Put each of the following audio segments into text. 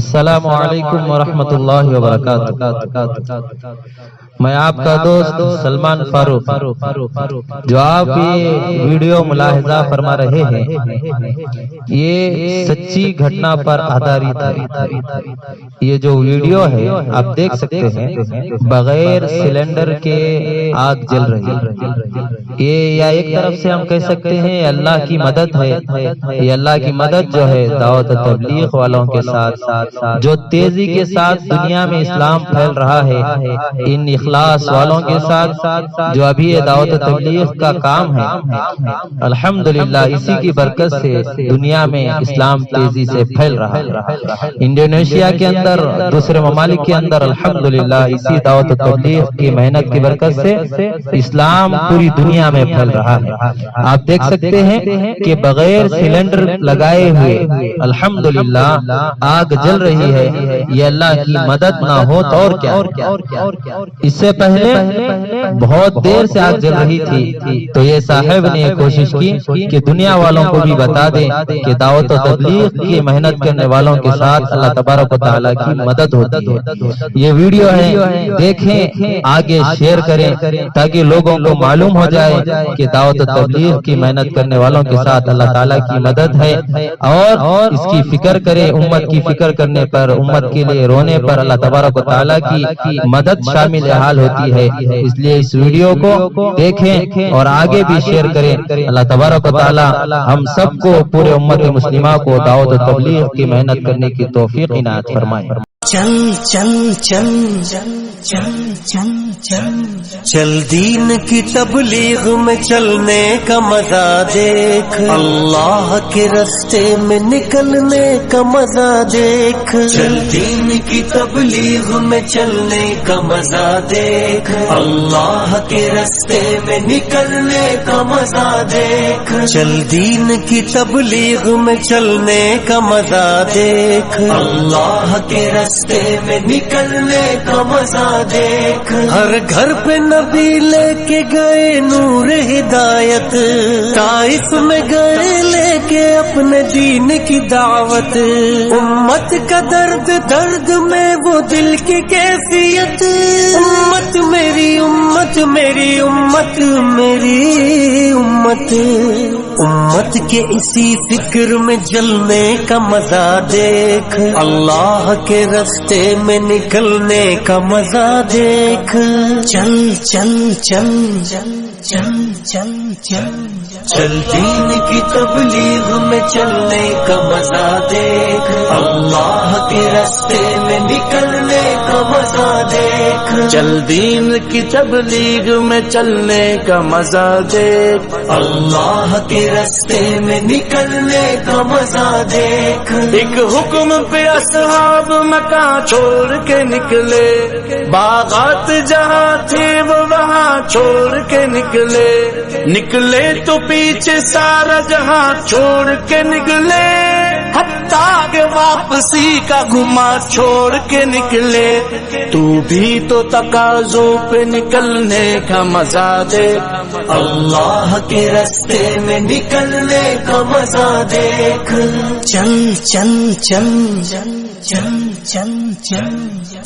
السلام علیکم ورحمۃ اللہ وبرکاتہ۔ میں آپ کا دوست سلمان فاروق، جو آپ یہ ویڈیو ملاحظہ فرما رہے ہیں یہ سچی گھٹنا پر آدھارت ہے۔ یہ جو ویڈیو ہے آپ دیکھ سکتے ہیں، بغیر سلنڈر کے آگ جل رہی ہے۔ یہ یا ایک طرف سے ہم کہہ سکتے ہیں اللہ کی مدد ہے۔ یہ اللہ کی مدد جو ہے دعوت تبلیغ والوں کے ساتھ جو تیزی کے ساتھ دنیا میں اسلام پھیل رہا ہے، ان اخلاص والوں کے ساتھ جو ابھی یہ دعوت تبلیغ کا کام ہے، الحمدللہ اسی کی برکت سے دنیا میں اسلام تیزی سے پھیل رہا ہے۔ انڈونیشیا کے اندر، دوسرے ممالک کے اندر الحمدللہ اسی دعوت تبلیغ کی محنت کی برکت سے اسلام پوری دنیا میں پھیل رہا ہے۔ آپ دیکھ سکتے ہیں کہ بغیر سلنڈر لگائے ہوئے الحمدللہ آگ جل رہی ہے۔ یہ اللہ کی مدد نہ ہو تو اور کیا۔ اس سے پہلے بہت دیر سے آگ جل رہی تھی، تو یہ صاحب نے کوشش کی کہ دنیا والوں کو بھی بتا دیں کہ دعوت و تبلیغ کی محنت کرنے والوں کے ساتھ اللہ تبارک و تعالیٰ کی مدد ہوتی ہے۔ یہ ویڈیو ہے، دیکھیں، آگے شیئر کریں تاکہ لوگوں کو معلوم ہو جائے کہ دعوت و تبلیغ کی محنت کرنے والوں کے ساتھ اللہ تعالیٰ کی مدد ہے، اور اس کی فکر کریں۔ امت کی فکر کرنے پر، امت کے لیے رونے پر اللہ تبارک و تعالیٰ کی مدد شامل حال ہوتی ہے۔ اس لیے اس ویڈیو کو دیکھیں اور آگے بھی شیئر کریں۔ اللہ تبارک و تعالیٰ ہم سب کو، پورے امت مسلمہ کو دعوت و تبلیغ کی محنت کرنے کی توفیق عنایت فرمائے۔ چل چل چل چل چل چل چل دین کی تبلیغ میں چلنے کا مزہ دیکھ، اللہ کے راستے میں نکلنے کا مزہ دیکھ۔ چل دین کی تبلیغ میں چلنے کا مزہ دیکھ، اللہ کے راستے میں نکلنے کا مزہ دیکھ۔ چل دین کی تبلیغ میں چلنے کا مزہ دیکھ، اللہ کے راستے میں نکلنے کا مزہ دیکھ۔ ہر گھر پہ نبی لے کے گئے نور ہدایت، طائف میں گئے لے کے اپنے دین کی دعوت۔ امت کا درد، درد میں وہ دل کی کیفیت۔ امت میری، امت میری، امت میری امت، امت کے اسی فکر میں جلنے کا مزہ دیکھ، اللہ کے راستے میں نکلنے کا مزہ دیکھ۔ چل چل چل چل چل چل چل چل دین کی تبلیغ میں چلنے کا مزہ دیکھ، اللہ کے راستے میں نکلنے کا مزہ دیکھ۔ چل دین کی تبلیغ میں چلنے کا مزہ دیکھ، اللہ کے راستے میں نکلنے کا مزہ دیکھ۔ ایک حکم پہ اصحاب مکان چھوڑ کے نکلے، باغات جہاں تھے وہ وہاں چھوڑ کے نکلے، نکلے تو پیچھے سارا جہاں چھوڑ کے نکلے، حتیٰ کہ واپسی کا گما چھوڑ کے نکلے۔ تو بھی تو تقاضوں پہ نکلنے کا مزہ دے، اللہ کے راستے میں نکلنے کا مزہ دیکھ۔ چل چل چل چل چل چل چل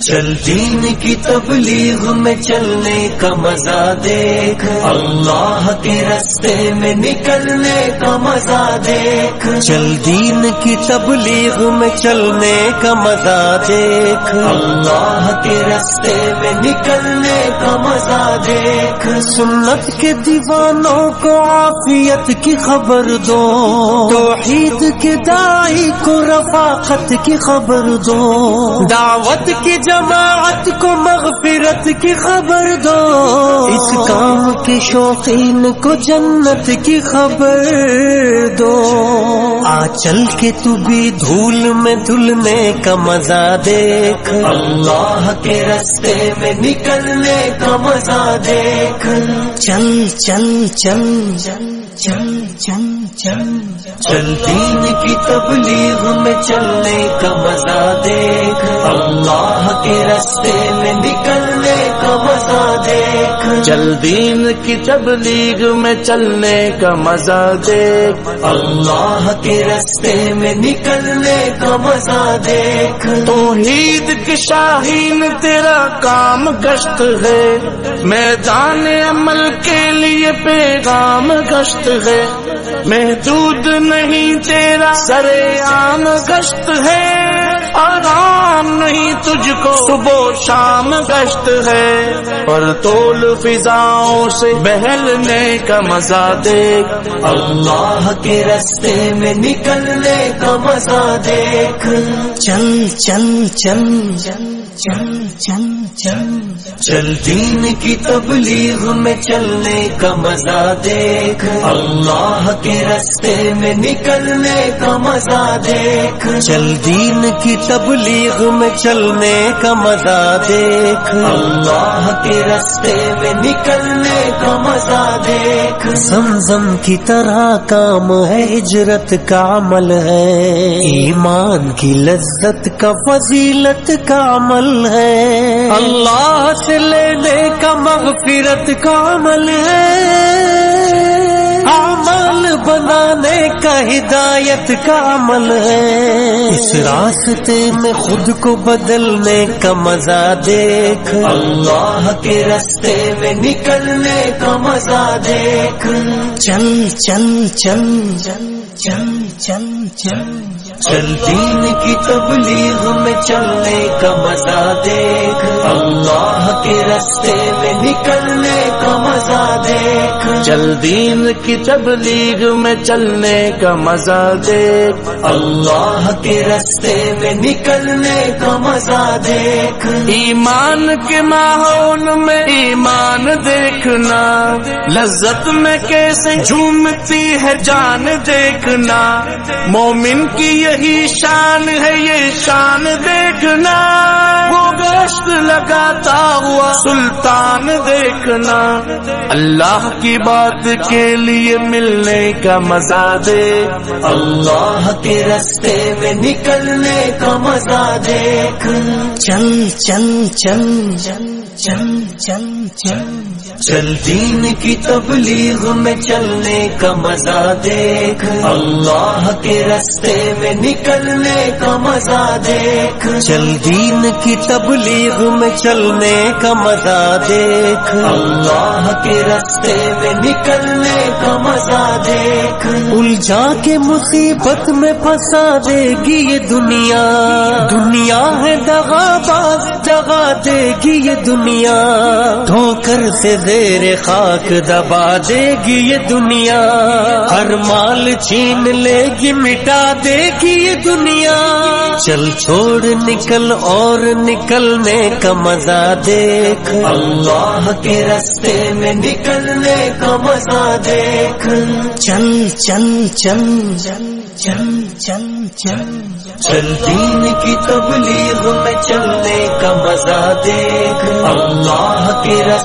چل دین کی تبلیغ میں چلنے کا مزہ دیکھ، اللہ کے راستے میں نکلنے کا مزہ دیکھ۔ چل دین کی تبلیغ میں چلنے کا مزہ دیکھ، اللہ کے راستے میں نکلنے کا مزہ دیکھ۔ سنت کے دیوانوں کو عافیت کی خبر دو، توحید کے داعی کو رفاقت کی خبر دو، دعوت کی جماعت کو مغفرت کی خبر دو، اس کام کے شوقین کو جنت کی خبر دو۔ آ چل کے تو بھی دھول میں دھلنے کا مزہ دیکھ، اللہ کے راستے میں نکلنے کا مزہ دیکھ۔ چل چل چل چل چل چل چل چل دین کی تبلیغ میں چلنے کا مزہ دیکھ، اللہ کے راستے میں نکلنے کا مزہ دیکھ، چل دین کی تبلیغ میں چلنے کا مزہ دیکھ، اللہ کے رستے میں نکلنے کا مزہ دیکھ، توحید کی شاہین تیرا کام گشت ہے، میدان عمل کے لیے پیغام گشت ہے، محدود نہیں تیرا سرے عام گشت ہے، آرام نہیں تجھ کو صبح و شام گشت ہے، اور طول فضاؤں سے بہلنے کا مزہ دیکھ، اللہ کے رستے میں نکلنے کا مزہ دیکھ، چل چل چل چل چل چل چل دین کی تبلیغ میں چلنے کا مزہ دیکھ، اللہ کے رستے میں نکلنے کا مزہ دیکھ، چل دین کی تبلیغ میں چلنے کا مزہ دیکھ، اللہ کے رستے میں نکلنے کا مزہ دیکھ، زمزم کی طرح کام ہے، ہجرت کا عمل ہے، ایمان کی لذت کا فضیلت کا عمل ہے، اللہ سے لینے کا مغفرت کا عمل ہے، عمل بنانے کا ہدایت کا عمل ہے، اس راستے میں خود کو بدلنے کا مزہ دیکھ، اللہ کے راستے میں نکلنے کا مزہ دیکھ، چل چل چل چل چل چل چل دین کی تبلیغ میں چلنے کا مزہ دیکھ، اللہ کے راستے میں نکلنے کا مزہ دیکھ، چل دین کی تبلیغ میں چلنے کا مزہ دیکھ، اللہ کے راستے میں نکلنے کا مزہ دیکھ، ایمان کے ماحول میں ایمان دیکھنا، لذت میں کیسے جھومتی ہے جان دیکھنا، مومن کی یہی شان ہے یہ شان دیکھنا، وہ گشت لگاتا ہوا سلطان دیکھنا، اللہ کی بات کے لیے ملنے کا مزہ دیکھ، اللہ کے راستے میں نکلنے کا مزہ دیکھ، چل چل چل چل چل چل چل دین کی تبلیغ میں چلنے کا مزہ دیکھ، اللہ کے راستے میں نکلنے کا مزہ دیکھ، چل دین کی تبلیغ میں چلنے کا مزہ دیکھ، اللہ کے راستے میں نکلنے کا مزہ دیکھ، الجھا کے مصیبت میں پھنسا دے گی یہ دنیا، دنیا ہے دغا باز دغا دے گی یہ دنیا، ٹھوکر سے زیر خاک دبا دے گی یہ دنیا، ہر مال چھین لے گی مٹا دے گی یہ دنیا، چل چھوڑ نکل اور نکلنے کا مزہ دیکھ، اللہ کے راستے میں نکلنے کا مزہ دیکھ، چل چل چل چل چل چل چل دین کی تبلیغ میں چلنے کا مزہ دیکھ، اللہ کے راستے